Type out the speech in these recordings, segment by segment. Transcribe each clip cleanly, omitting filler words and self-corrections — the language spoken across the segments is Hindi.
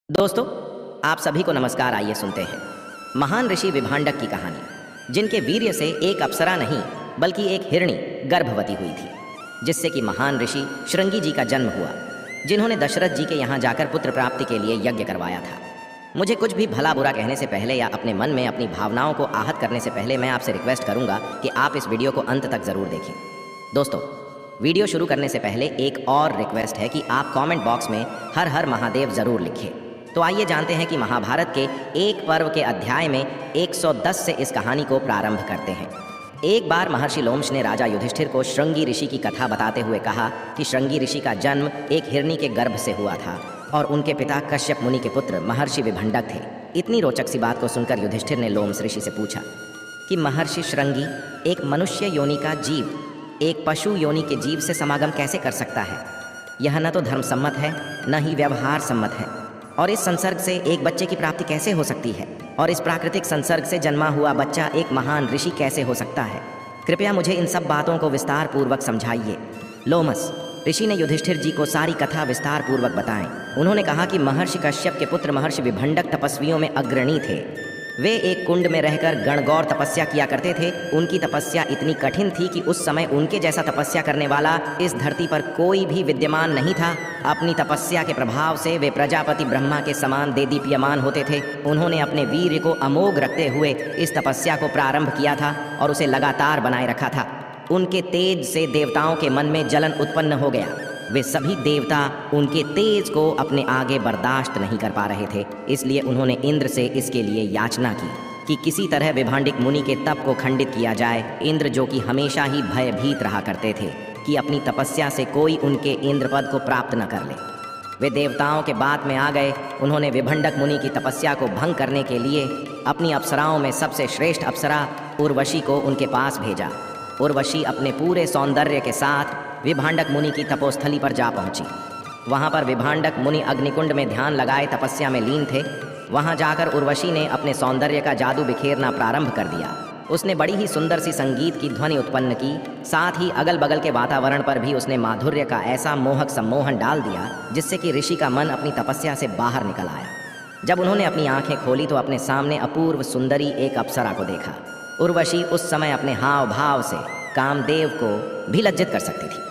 दोस्तों, आप सभी को नमस्कार। आइए सुनते हैं महान ऋषि विभांडक की कहानी, जिनके वीर्य से एक अप्सरा नहीं बल्कि एक हिरणी गर्भवती हुई थी, जिससे कि महान ऋषि श्रृंगी जी का जन्म हुआ, जिन्होंने दशरथ जी के यहाँ जाकर पुत्र प्राप्ति के लिए यज्ञ करवाया था। मुझे कुछ भी भला बुरा कहने से पहले या अपने मन में अपनी भावनाओं को आहत करने से पहले मैं आपसे रिक्वेस्ट करूंगा कि आप इस वीडियो को अंत तक ज़रूर देखें। दोस्तों, वीडियो शुरू करने से पहले एक और रिक्वेस्ट है कि आप कमेंट बॉक्स में हर हर महादेव ज़रूर लिखें। तो आइए जानते हैं कि महाभारत के एक पर्व के अध्याय में 110 से इस कहानी को प्रारंभ करते हैं। एक बार महर्षि लोमश ने राजा युधिष्ठिर को श्रृंगी ऋषि की कथा बताते हुए कहा कि श्रृंगी ऋषि का जन्म एक हिरणी के गर्भ से हुआ था और उनके पिता कश्यप मुनि के पुत्र महर्षि विभंडक थे। इतनी रोचक सी बात को सुनकर युधिष्ठिर ने लोमश ऋषि से पूछा कि महर्षि श्रृंगी, एक मनुष्य योनि का जीव एक पशु योनि के जीव से समागम कैसे कर सकता है? यह न तो धर्म सम्मत है, न ही व्यवहार सम्मत है। और इस संसर्ग से एक बच्चे की प्राप्ति कैसे हो सकती है? और इस प्राकृतिक संसर्ग से जन्मा हुआ बच्चा एक महान ऋषि कैसे हो सकता है? कृपया मुझे इन सब बातों को विस्तार पूर्वक समझाइए। लोमस ऋषि ने युधिष्ठिर जी को सारी कथा विस्तार पूर्वक बताएं। उन्होंने कहा कि महर्षि कश्यप के पुत्र महर्षि विभंडक तपस्वियों में अग्रणी थे। वे एक कुंड में रहकर गणगौर तपस्या किया करते थे। उनकी तपस्या इतनी कठिन थी कि उस समय उनके जैसा तपस्या करने वाला इस धरती पर कोई भी विद्यमान नहीं था। अपनी तपस्या के प्रभाव से वे प्रजापति ब्रह्मा के समान देदीप्यमान होते थे। उन्होंने अपने वीर्य को अमोघ रखते हुए इस तपस्या को प्रारंभ किया था और उसे लगातार बनाए रखा था। उनके तेज से देवताओं के मन में जलन उत्पन्न हो गया। वे सभी देवता उनके तेज को अपने आगे बर्दाश्त नहीं कर पा रहे थे। इसलिए उन्होंने इंद्र से इसके लिए याचना की कि किसी तरह विभांडिक मुनि के तप को खंडित किया जाए। इंद्र, जो कि हमेशा ही भयभीत रहा करते थे कि अपनी तपस्या से कोई उनके इंद्र पद को प्राप्त न कर ले, वे देवताओं के बात में आ गए। उन्होंने विभंडक मुनि की तपस्या को भंग करने के लिए अपनी अप्सराओं में सबसे श्रेष्ठ अप्सरा उर्वशी को उनके पास भेजा। उर्वशी अपने पूरे सौंदर्य के साथ विभांडक मुनि की तपोस्थली पर जा पहुंची। वहां पर विभांडक मुनि अग्निकुंड में ध्यान लगाए तपस्या में लीन थे। वहां जाकर उर्वशी ने अपने सौंदर्य का जादू बिखेरना प्रारंभ कर दिया। उसने बड़ी ही सुंदर सी संगीत की ध्वनि उत्पन्न की। साथ ही अगल बगल के वातावरण पर भी उसने माधुर्य का ऐसा मोहक सम्मोहन डाल दिया जिससे कि ऋषि का मन अपनी तपस्या से बाहर निकल आया। जब उन्होंने अपनी आंखें खोली तो अपने सामने अपूर्व सुंदरी एक अप्सरा को देखा। उर्वशी उस समय अपने हाव भाव से कामदेव को भी लज्जित कर सकती थी।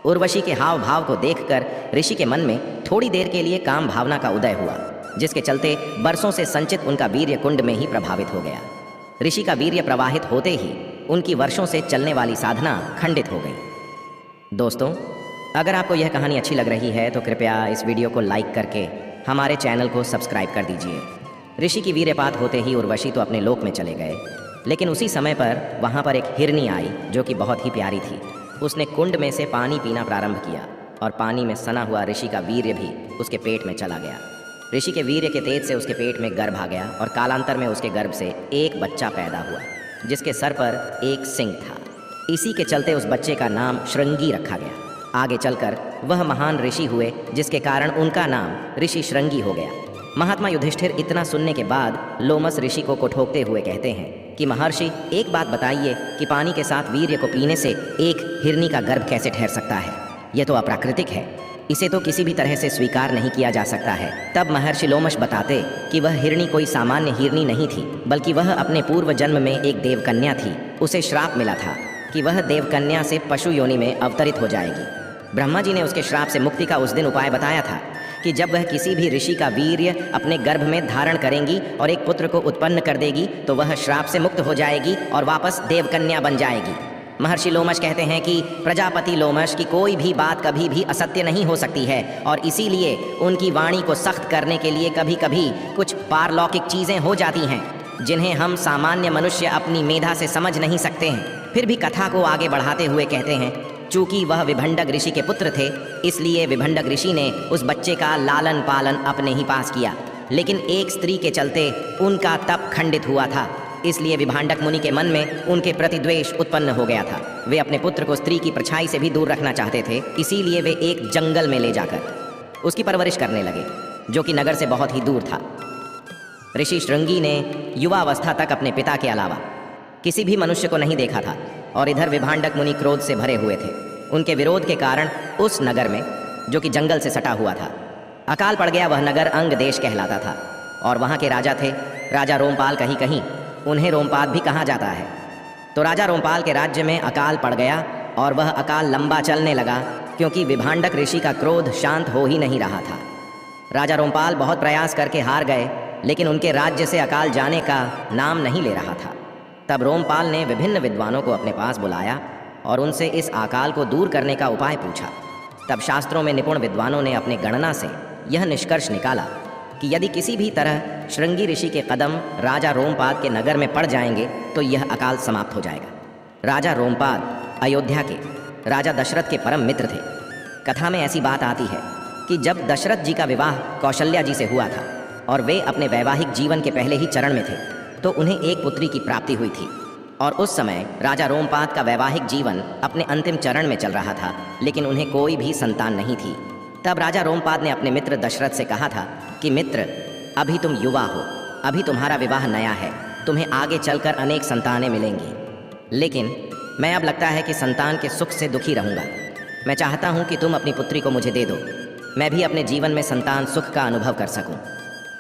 उर्वशी के हाव भाव को देखकर ऋषि के मन में थोड़ी देर के लिए काम भावना का उदय हुआ, जिसके चलते बरसों से संचित उनका वीर्य कुंड में ही प्रभावित हो गया। ऋषि का वीर्य प्रवाहित होते ही उनकी वर्षों से चलने वाली साधना खंडित हो गई। दोस्तों, अगर आपको यह कहानी अच्छी लग रही है तो कृपया इस वीडियो को लाइक करके हमारे चैनल को सब्सक्राइब कर दीजिए। ऋषि की वीर्यपात होते ही उर्वशी तो अपने लोक में चले गए, लेकिन उसी समय पर वहाँ पर एक हिरनी आई जो कि बहुत ही प्यारी थी। उसने कुंड में से पानी पीना प्रारंभ किया और पानी में सना हुआ ऋषि का वीर्य भी उसके पेट में चला गया। ऋषि के वीर्य के तेज से उसके पेट में गर्भ आ गया और कालांतर में उसके गर्भ से एक बच्चा पैदा हुआ जिसके सर पर एक सिंग था। इसी के चलते उस बच्चे का नाम श्रृंगी रखा गया। आगे चलकर वह महान ऋषि हुए, जिसके कारण उनका नाम ऋषि श्रृंगी हो गया। महात्मा युधिष्ठिर इतना सुनने के बाद लोमस ऋषि को ठोकते हुए कहते हैं कि महर्षि, एक बात बताइए कि पानी के साथ वीर्य को पीने से एक हिरनी का गर्भ कैसे ठहर सकता है? यह तो अप्राकृतिक है, इसे तो किसी भी तरह से स्वीकार नहीं किया जा सकता है। तब महर्षि लोमश बताते कि वह हिरनी कोई सामान्य हिरनी नहीं थी, बल्कि वह अपने पूर्व जन्म में एक देवकन्या थी। उसे श्राप मिला था कि वह देवकन्या से पशु योनि में अवतरित हो जाएगी। ब्रह्मा जी ने उसके श्राप से मुक्ति का उस दिन उपाय बताया था कि जब वह किसी भी ऋषि का वीर्य अपने गर्भ में धारण करेंगी और एक पुत्र को उत्पन्न कर देगी तो वह श्राप से मुक्त हो जाएगी और वापस देवकन्या बन जाएगी। महर्षि लोमश कहते हैं कि प्रजापति लोमश की कोई भी बात कभी भी असत्य नहीं हो सकती है और इसीलिए उनकी वाणी को सख्त करने के लिए कभी कभी कुछ पारलौकिक चीज़ें हो जाती हैं जिन्हें हम सामान्य मनुष्य अपनी मेधा से समझ नहीं सकते हैं। फिर भी कथा को आगे बढ़ाते हुए कहते हैं, चूँकि वह विभंडक ऋषि के पुत्र थे, इसलिए विभंडक ऋषि ने उस बच्चे का लालन पालन अपने ही पास किया। लेकिन एक स्त्री के चलते उनका तप खंडित हुआ था, इसलिए विभांडक मुनि के मन में उनके प्रति द्वेष उत्पन्न हो गया था। वे अपने पुत्र को स्त्री की परछाई से भी दूर रखना चाहते थे, इसीलिए वे एक जंगल में ले जाकर उसकी परवरिश करने लगे, जो कि नगर से बहुत ही दूर था। ऋषि श्रृंगी ने युवावस्था तक अपने पिता के अलावा किसी भी मनुष्य को नहीं देखा था और इधर विभांडक मुनि क्रोध से भरे हुए थे। उनके विरोध के कारण उस नगर में, जो कि जंगल से सटा हुआ था, अकाल पड़ गया। वह नगर अंग देश कहलाता था और वहाँ के राजा थे राजा रोमपाल। कहीं कहीं उन्हें रोमपाद भी कहा जाता है। तो राजा रोमपाल के राज्य में अकाल पड़ गया और वह अकाल लंबा चलने लगा, क्योंकि विभांडक ऋषि का क्रोध शांत हो ही नहीं रहा था। राजा रोमपाल बहुत प्रयास करके हार गए, लेकिन उनके राज्य से अकाल जाने का नाम नहीं ले रहा था। तब रोमपाल ने विभिन्न विद्वानों को अपने पास बुलाया और उनसे इस अकाल को दूर करने का उपाय पूछा। तब शास्त्रों में निपुण विद्वानों ने अपने गणना से यह निष्कर्ष निकाला कि यदि किसी भी तरह श्रृंगी ऋषि के कदम राजा रोमपाद के नगर में पड़ जाएंगे तो यह अकाल समाप्त हो जाएगा। राजा रोमपाद अयोध्या के राजा दशरथ के परम मित्र थे। कथा में ऐसी बात आती है कि जब दशरथ जी का विवाह कौशल्या जी से हुआ था और वे अपने वैवाहिक जीवन के पहले ही चरण में थे, तो उन्हें एक पुत्री की प्राप्ति हुई थी। और उस समय राजा रोमपाद का वैवाहिक जीवन अपने अंतिम चरण में चल रहा था, लेकिन उन्हें कोई भी संतान नहीं थी। तब राजा रोमपाद ने अपने मित्र दशरथ से कहा था कि मित्र, अभी तुम युवा हो, अभी तुम्हारा विवाह नया है, तुम्हें आगे चलकर अनेक संतानें मिलेंगी, लेकिन मैं अब लगता है कि संतान के सुख से दुखी रहूँगा। मैं चाहता हूँ कि तुम अपनी पुत्री को मुझे दे दो, मैं भी अपने जीवन में संतान सुख का अनुभव कर सकूँ।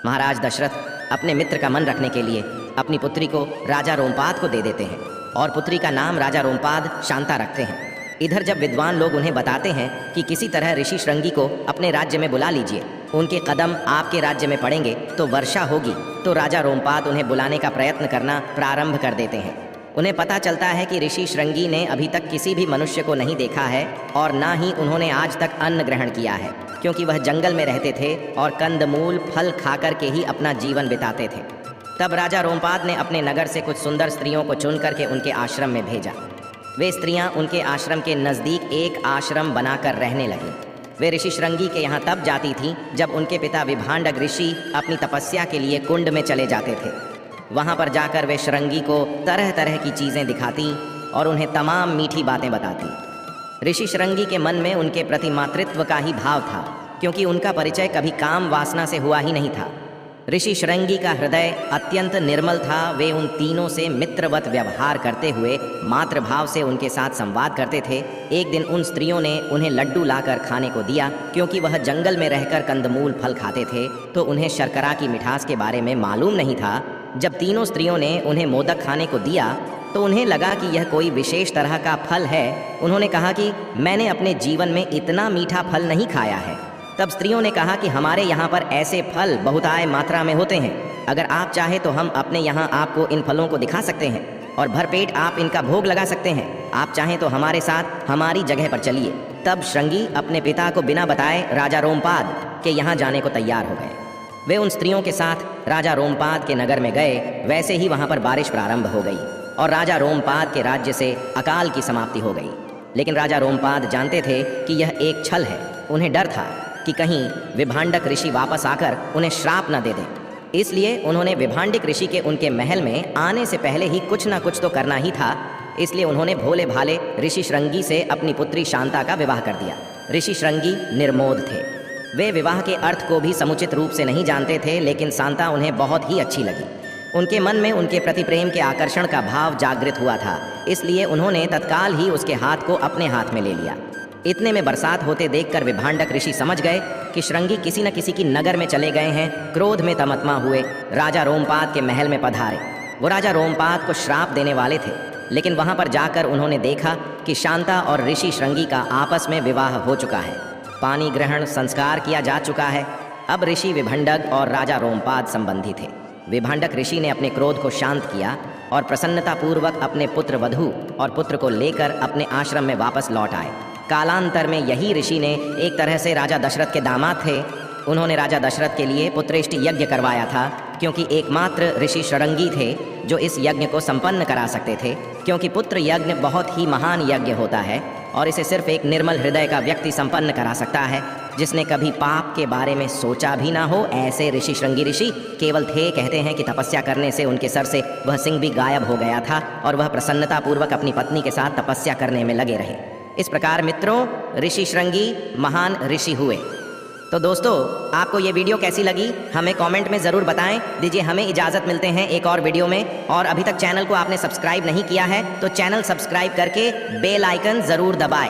महाराज दशरथ अपने मित्र का मन रखने के लिए अपनी पुत्री को राजा रोमपाद को दे देते हैं और पुत्री का नाम राजा रोमपाद शांता रखते हैं। इधर जब विद्वान लोग उन्हें बताते हैं कि किसी तरह ऋषि श्रृंगी को अपने राज्य में बुला लीजिए, उनके कदम आपके राज्य में पड़ेंगे तो वर्षा होगी, तो राजा रोमपाद उन्हें बुलाने का प्रयत्न करना प्रारंभ कर देते हैं। उन्हें पता चलता है कि ऋषि श्रृंगी ने अभी तक किसी भी मनुष्य को नहीं देखा है और ना ही उन्होंने आज तक अन्न ग्रहण किया है, क्योंकि वह जंगल में रहते थे और कंदमूल फल खाकर के ही अपना जीवन बिताते थे। तब राजा रोमपाद ने अपने नगर से कुछ सुंदर स्त्रियों को चुन करके उनके आश्रम में भेजा। वे स्त्रियां उनके आश्रम के नज़दीक एक आश्रम बनाकर रहने लगीं। वे ऋषि श्रृंगी के यहाँ तब जाती थीं जब उनके पिता विभांडक ऋषि अपनी तपस्या के लिए कुंड में चले जाते थे। वहाँ पर जाकर वे श्रृंगी को तरह तरह की चीज़ें दिखाती और उन्हें तमाम मीठी बातें बताती। ऋषि श्रृंगी के मन में उनके प्रति मातृत्व का ही भाव था, क्योंकि उनका परिचय कभी काम वासना से हुआ ही नहीं था। ऋषि श्रृंगी का हृदय अत्यंत निर्मल था। वे उन तीनों से मित्रवत व्यवहार करते हुए मातृभाव से उनके साथ संवाद करते थे। एक दिन उन स्त्रियों ने उन्हें लड्डू लाकर खाने को दिया, क्योंकि वह जंगल में रहकर कंदमूल फल खाते थे, तो उन्हें शर्करा की मिठास के बारे में मालूम नहीं था। जब तीनों स्त्रियों ने उन्हें मोदक खाने को दिया तो उन्हें लगा कि यह कोई विशेष तरह का फल है। उन्होंने कहा कि मैंने अपने जीवन में इतना मीठा फल नहीं खाया है। तब स्त्रियों ने कहा कि हमारे यहाँ पर ऐसे फल बहुताय मात्रा में होते हैं, अगर आप चाहे तो हम अपने यहाँ आपको इन फलों को दिखा सकते हैं और भरपेट आप इनका भोग लगा सकते हैं। आप चाहें तो हमारे साथ हमारी जगह पर चलिए। तब श्रृंगी अपने पिता को बिना बताए राजा रोमपाद के यहाँ जाने को तैयार हो गए। वे उन स्त्रियों के साथ राजा रोमपाद के नगर में गए। वैसे ही वहाँ पर बारिश प्रारंभ हो गई और राजा रोमपाद के राज्य से अकाल की समाप्ति हो गई। लेकिन राजा रोमपाद जानते थे कि यह एक छल है। उन्हें डर था कि कहीं विभांडक ऋषि वापस आकर उन्हें श्राप न दे दें, इसलिए उन्होंने विभांडिक ऋषि के उनके महल में आने से पहले ही कुछ न कुछ तो करना ही था। इसलिए उन्होंने भोले भाले ऋषि श्रृंगी से अपनी पुत्री शांता का विवाह कर दिया। ऋषि श्रृंगी निर्मोद थे। वे विवाह के अर्थ को भी समुचित रूप से नहीं जानते थे, लेकिन शांता उन्हें बहुत ही अच्छी लगी। उनके मन में उनके प्रति प्रेम के आकर्षण का भाव जागृत हुआ था, इसलिए उन्होंने तत्काल ही उसके हाथ को अपने हाथ में ले लिया। इतने में बरसात होते देखकर विभांडक ऋषि समझ गए कि श्रृंगी किसी न किसी की नगर में चले गए हैं। क्रोध में तमतमा हुए राजा रोमपाद के महल में पधारे। वो राजा रोमपाद को श्राप देने वाले थे, लेकिन वहाँ पर जाकर उन्होंने देखा कि शांता और ऋषि श्रृंगी का आपस में विवाह हो चुका है। पानी ग्रहण संस्कार किया जा चुका है। अब ऋषि विभांडक और राजा रोमपाद संबंधी थे। विभांडक ऋषि ने अपने क्रोध को शांत किया और प्रसन्नतापूर्वक अपने पुत्र वधू और पुत्र को लेकर अपने आश्रम में वापस लौट आए। कालांतर में यही ऋषि ने एक तरह से राजा दशरथ के दामाद थे। उन्होंने राजा दशरथ के लिए पुत्रेष्टि यज्ञ करवाया था, क्योंकि एकमात्र ऋषि श्रृंगी थे जो इस यज्ञ को संपन्न करा सकते थे। क्योंकि पुत्र यज्ञ बहुत ही महान यज्ञ होता है और इसे सिर्फ एक निर्मल हृदय का व्यक्ति संपन्न करा सकता है, जिसने कभी पाप के बारे में सोचा भी ना हो। ऐसे ऋषि श्रृंगी ऋषि केवल थे। कहते हैं कि तपस्या करने से उनके सर से वह सिंह भी गायब हो गया था और वह प्रसन्नतापूर्वक अपनी पत्नी के साथ तपस्या करने में लगे रहे। इस प्रकार मित्रों, ऋषि श्रृंगी महान ऋषि हुए। तो दोस्तों, आपको ये वीडियो कैसी लगी हमें कमेंट में ज़रूर बताएं। दीजिए हमें इजाज़त, मिलते हैं एक और वीडियो में। और अभी तक चैनल को आपने सब्सक्राइब नहीं किया है तो चैनल सब्सक्राइब करके बेल आइकन ज़रूर दबाएं।